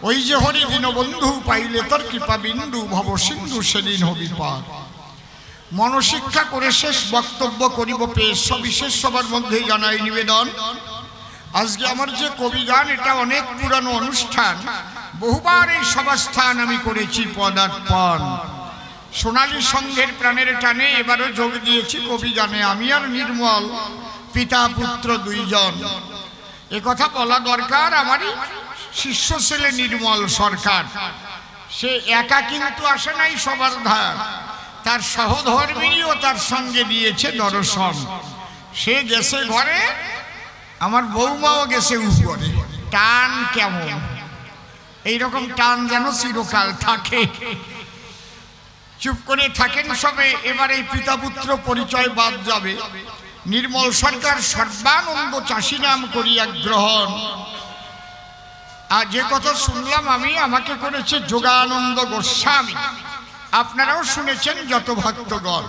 ওই যে হরি দীনবন্ধু পাইলে তোর কৃপা বিন্দু, ভব সিন্ধু সেদিন হবি পার। মনশিক্ষা করে শেষ বক্তব্য করিব পেশ, সবিশেষ সবার মধ্যে জানাই নিবেদন। আজকে আমার যে কবি গান, এটা অনেক পুরানো অনুষ্ঠান, বহুবার এই সভাস্থান আমি করেছি পদার্পণ। সোনালী সংঘের প্রাণের টানে এবারও যোগ দিয়েছি কবি গানে, আমি আর নির্মল পিতা পুত্র 2 জন। এ কথা বলা দরকার, আমারই শিষ্য ছেলে নির্মল সরকার, সে একা কিন্তু আসে নাই সবার ধার, তার সহধর্মিনীও তার সঙ্গে দিয়েছে দর্শন। সে গেছে ঘরে, আমার বৌমাও গেছে উপরে। টান কেমন? এইরকম টান যেন চিরকাল থাকে। চুপ করে থাকেন সবে। এবার এই পিতা পুত্র পরিচয় বাদ যাবে। নির্মল সরকার সর্বানন্দ চাষী নাম করিয়া গ্রহণ। আর যে কথা শুনলাম আমি, আমাকে করেছে যোগানন্দ গোস্বামী। আপনারাও শুনেছেন যত ভক্তগণ।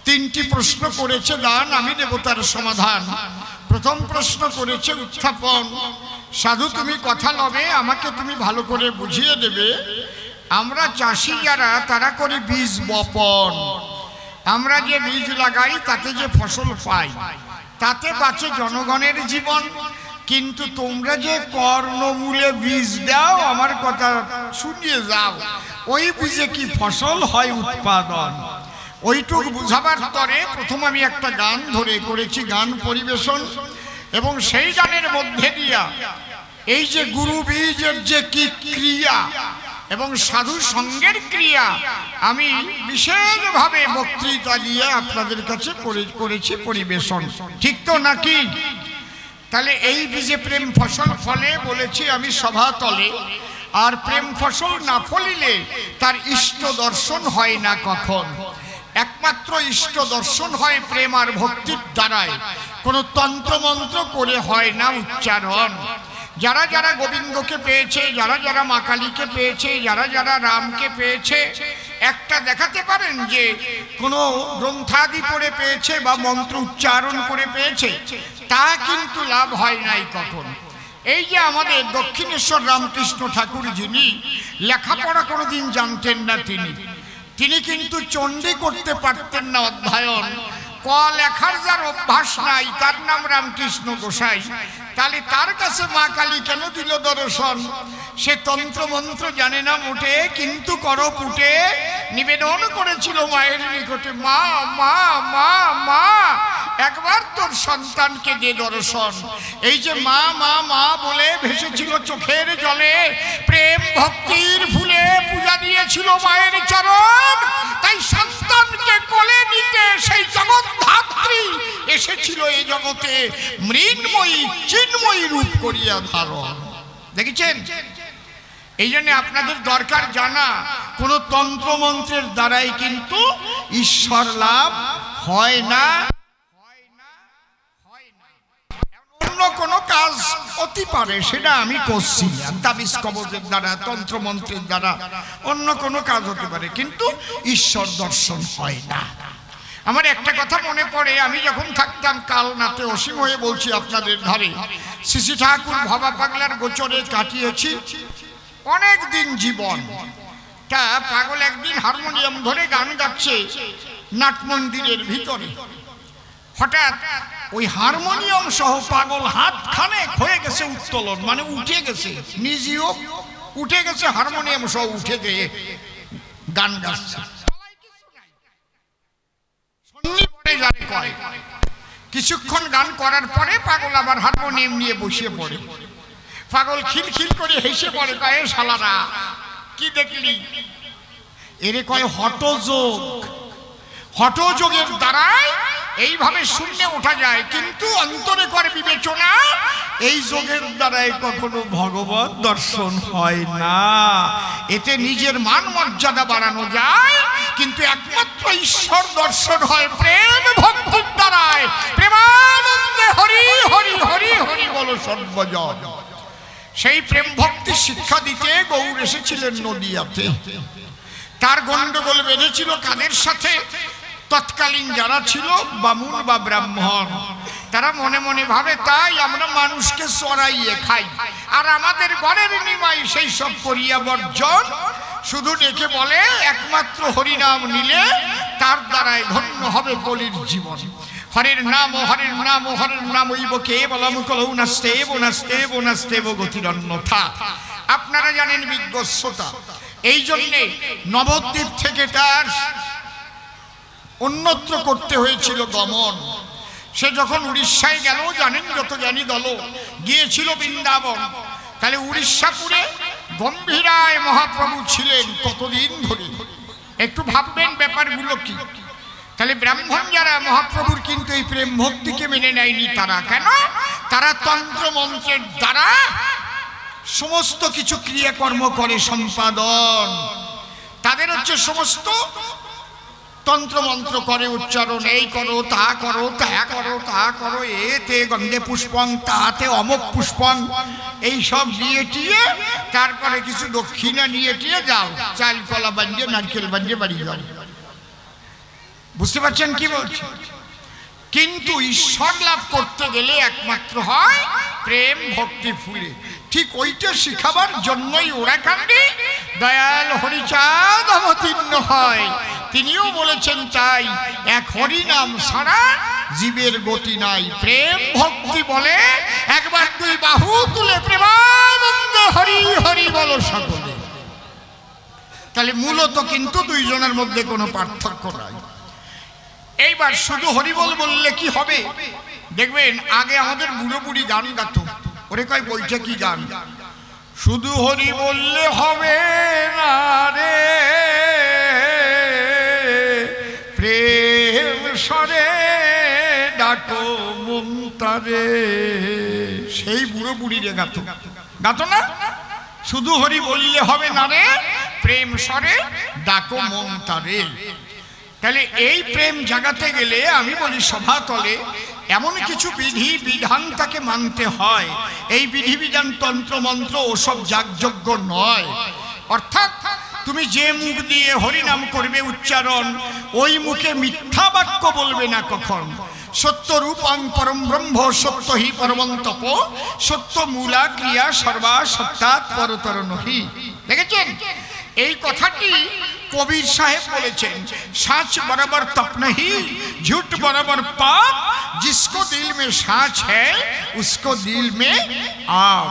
3টি প্রশ্ন করেছে দান, আমি দেব তার সমাধান। প্রথম প্রশ্ন করেছে উত্থাপন। সাধু তুমি কথা লবে, আমাকে তুমি ভালো করে বুঝিয়ে দেবে। আমরা চাষি যারা, তারা করি বীজ বপন। আমরা যে বীজ লাগাই তাতে যে ফসল পাই, তাতে বাঁচে জনগণের জীবন। কিন্তু তোমরা যে কর্ণমূলে বীজ দাও, আমার কথা শুনিয়ে যাও, ওই বীজে কি ফসল হয় উৎপাদন? ওইটুক বুঝাবার তরে প্রথম আমি একটা গান ধরে করেছি গান পরিবেশন। এবং সেই গানের মধ্যে দিয়া এই যে গুরু বীজের যে কি ক্রিয়া এবং সাধু সঙ্গের ক্রিয়া আমি বিশেষভাবে বক্তৃতা দিয়ে আপনাদের কাছে করেছি পরিবেশন। ঠিক তো নাকি? তাহলে এই বীজে প্রেম ফসল ফলে বলেছি আমি সভাতলে। আর প্রেম ফসল না ফলিলে তার ইষ্ট দর্শন হয় না কখন। একমাত্র ইষ্ট দর্শন হয় প্রেম আর ভক্তির দ্বারায়, কোনো তন্ত্রমন্ত্র করে হয় না উচ্চারণ। যারা যারা গোবিন্দকে পেয়েছে, যারা যারা মা কালীকে পেয়েছে, যারা যারা রামকে পেয়েছে, একটা দেখাতে পারেন যে কোনো গ্রন্থাদি পড়ে পেয়েছে বা মন্ত্র উচ্চারণ করে পেয়েছে? তা কিন্তু লাভ হয় নাই কখন। এই যে আমাদের দক্ষিণেশ্বর রামকৃষ্ণ ঠাকুর, যিনি লেখাপড়া কোনোদিন জানতেন না, তিনি কিন্তু চণ্ডী করতে পারতেন না অধ্যয়ন। ক লেখার যার অভ্যাস নাই, তার নাম রামকৃষ্ণ গোসাই। তাহলে তার কাছে মা কালী কেন দিল দর্শন? সে তন্ত্র মন্ত্র জানে না মোটে, কিন্তু করপুটে নিবেদন করেছিল মায়ের নিকটে, মা মা মা মা একবার তোর সন্তানকে দে দর্শন। এই যে মা মা মা বলে ভেসেছিল চোখের জলে, প্রেম ভক্তির ফুলে পূজা দিয়েছিল মায়ের চরণ। তাই সন্তানকে কোলে নিতে সেই জগৎ ধাত্রী এসেছিল এই জগতে মৃন্ময়ী চিন্ময়ী রূপ করিয়া ধারণ। দেখেছেন? এই জন্য আপনাদের দরকার জানা, কোন তন্ত্রমন্ত্রের দ্বারাই কিন্তু ঈশ্বর লাভ হয় না। অন্য কোনো কাজ অতি পারে, সেটা আমি করছি না। তাবিজ কবজের দ্বারা, তন্ত্রমন্ত্রের দ্বারা অন্য কোনো কাজ হতে পারে, কিন্তু ঈশ্বর দর্শন হয় না। আমার একটা কথা মনে পড়ে, আমি যখন থাকতাম কালনাতে, অসীম হয়ে বলছি আপনাদের ধারে, শ্রী ঠাকুর ভবা পাগলার গোচরে কাটিয়েছি অনেক দিন জীবন। তা পাগল একদিন হারমোনিয়াম ধরে গান গাচ্ছে নাট মন্দিরের ভিতরে। হঠাৎ ওই হারমোনিয়াম সহ পাগল হাতখানে হয়ে গেছে উত্তোলন, মানে উঠে গেছে, নিজেও উঠে গেছে, হারমোনিয়াম সহ উঠে গিয়ে গান গাচ্ছে। কিছুক্ষণ গান করার পরে পাগল আবার হারমোনিয়াম নিয়ে বসিয়ে পড়ে। পাগল খিলখিল করে হেসে পড়ে, কয়ে শালারা কি দেখলি? এরে কয় হঠযোগ। হঠযোগের দ্বারাই এইভাবে শূন্যে ওঠা যায়, কিন্তু অন্তরে করে বিবেচনা, এই যোগের দ্বারাই কখনো ভগবত দর্শন হয় না। এতে নিজের মান মর্যাদা বাড়ানো যায়, কিন্তু একমাত্র ঈশ্বর দর্শন হয় প্রেম ভক্তির দ্বারায়। প্রেমানন্দে হরি হরি হরি হরি বলো সর্বজন। সেই প্রেম ভক্তি শিক্ষা দিতে গৌর এসেছিলেন নদিয়াতে। তার গন্ডগোল বেঁধেছিল কাদের সাথে? তৎকালীন যারা ছিল বামুন বা ব্রাহ্মণ, তারা মনে মনে ভাবে তাই আমরা মানুষকে চড়াইয়ে খাই, আর আমাদের ঘরের নিমাই সেই সব করিয়া বর্জন। শুধু ডেকে বলে একমাত্র হরিনাম নিলে তার দ্বারাই ধন্য হবে কলির জীবন। হরের নাম হরের নাম হরের নাম ইব কেবলম কলৌ নাস্তেব নাস্তেব নাস্তেব গতিরন্যথা। আপনারা জানেন বিজ্ঞ শ্রোতা, এই জন্যে নবদ্বীপ থেকে তার অন্যত্র করতে হয়েছিল গমন। সে যখন উড়িষ্যায় গেল, জানেন যত জ্ঞানী দল গিয়েছিল বৃন্দাবন, তাহলে উড়িষ্যাপুরে গম্ভীরায় মহাপ্রভু ছিলেন কতদিন ধরে। একটু ভাববেন ব্যাপারগুলো কি। তাহলে ব্রাহ্মণ যারা মহাপ্রভুর কিন্তু এই প্রেম ভক্তিকে মেনে নেয়নি। তারা কেন? তারা তন্ত্র মন্ত্রের দ্বারা সমস্ত কিছু ক্রিয়াকর্ম করে সম্পাদন। তাদের হচ্ছে সমস্ত তন্ত্রমন্ত্র করে উচ্চারণ, এই করো তা করো, তা করো তা করো, এতে গন্ধে পুষ্পং, তাতে অমক পুষ্পং, এই সব নিয়ে টিয়ে তারপরে কিছু দক্ষিণা নিয়ে টিয়ে যাও, চাল কলা বাঞ্জে নারকেল বাঞ্জে বাড়ি যাও। বুঝতে পারছেন কি বলছি? কিন্তু ঈশ্বর লাভ করতে গেলে একমাত্র হয় প্রেম ভক্তি ফুলে। ঠিক ওইটা শিখাবার জন্যই ওরা কাণ্ডে দয়াল হরিচাঁদ অবতীর্ণ হয়। তিনিও বলেছেন তাই, এক হরিনাম ছাড়া জীবের গতি নাই। প্রেম ভক্তি বলে একবার দুই বাহু তুলে প্রেমানন্দ হরি হরি বলো সকলে। তাহলে মূলত কিন্তু দুইজনের মধ্যে কোনো পার্থক্য নাই। এইবার শুধু হরিবল বললে কি হবে? দেখবেন আগে আমাদের বুড়ো বুড়ি গান গাত, ওরে কয় বৈঠকি গান। শুধু হরি বললে হবে না রে, প্রেম সরে ডাকো মমতারে। সেই বুড়ো বুড়ি রে গাত, গাত না? শুধু হরি বললে হবে না রে, প্রেম সরে ডাকো মমতারে। তাহলে এই প্রেম জাগাতে গেলে আমি বলি সভাতলে এমন কিছু বিধি বিধান তাকে মানতে হয়। এই বিধি বিধান তন্ত্র মন্ত্র ওসব যাগযজ্ঞ নয়। অর্থাৎ তুমি যে মুখ দিয়ে হরিনাম করবে উচ্চারণ, ওই মুখে মিথ্যা বাক্য বলবে না কখন। সত্য রূপং পরম ব্রহ্ম সত্য হি পরমং তপ, সত্য মূলা ক্রিয়া সর্বা সত্যাৎ পরতর নহি। দেখেছেন এই কথাটি কবির সাহেব বলেছেন, সাচ বরাবর তপ नहीं, झूठ बराबर पाप, जिसको दिल में साच है उसको दिल में आप।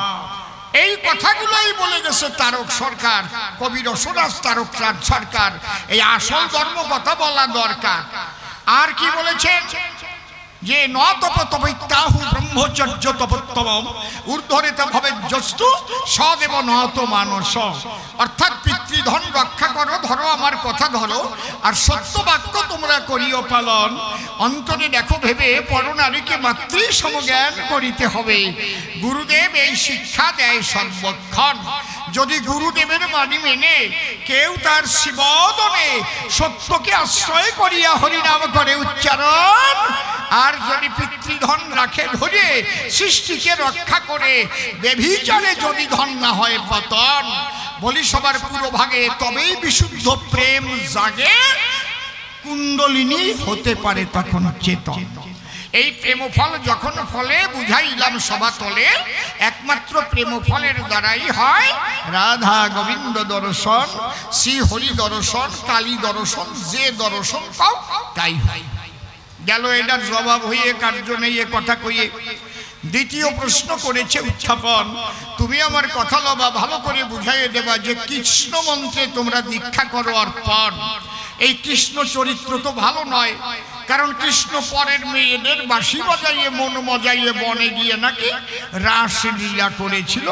এই কথাগুলোই বলে গেছে তারক সরকার, কবি রসরাজ তারক সরকার। এই আসল ধর্ম কথা বলা দরকার। আর কি বলেছেন? যে ন তপ তপৈত্যাহু ব্রহ্মচর্য তপোত্তমম ঊর্ধ্বরেত ভবে যস্তু সদেব নত মানস। অর্থাৎ পিতৃধন রক্ষা করো, ধরো আমার কথা ধরো, আর সত্য বাক্য তোমরা করিও পালন। অন্তরে দেখো ভেবে পরনারীকে মাতৃ সমজ্ঞান করিতে হবে। গুরুদেব এই শিক্ষা দেয় সর্বক্ষণ। যদি গুরুদেবের বাণী মেনে কেউ তার শিবদনে সত্যকে আশ্রয় করিয়া হরিনাম করে উচ্চারণ, আর যদি পিতৃধন রাখে ধরে সৃষ্টিকে রক্ষা করে, বেভিচারে যদি ধন না হয় পতন, বলি সবার পুরো ভাগে, তবেই বিশুদ্ধ প্রেম জাগে, কুণ্ডলিনী হতে পারে তখন চেতন। এই প্রেমফল যখন ফলে বুঝাইলাম সভাতলে, একমাত্র প্রেমফলের দ্বারাই হয় রাধা গোবিন্দ দর্শন, শ্রী হরি দর্শন, কালী দর্শন, যে দর্শন পাও তাই হয়। গেল এটার জবাব হয়ে কার্য নেই এ কথা কইয়ে। দ্বিতীয় প্রশ্ন করেছে উত্থাপন, তুমি আমার কথা লবা ভালো করে বুঝাইয়ে দেবা যে কৃষ্ণ মন্ত্রে তোমরা দীক্ষা করো অর্পণ। এই কৃষ্ণ চরিত্র তো ভালো নয়, কারণ কৃষ্ণ পরের মেয়েদের বাঁশি বাজাইয়ে মন মজাইয়ে বনে গিয়ে নাকি রাসলীলা করেছিল,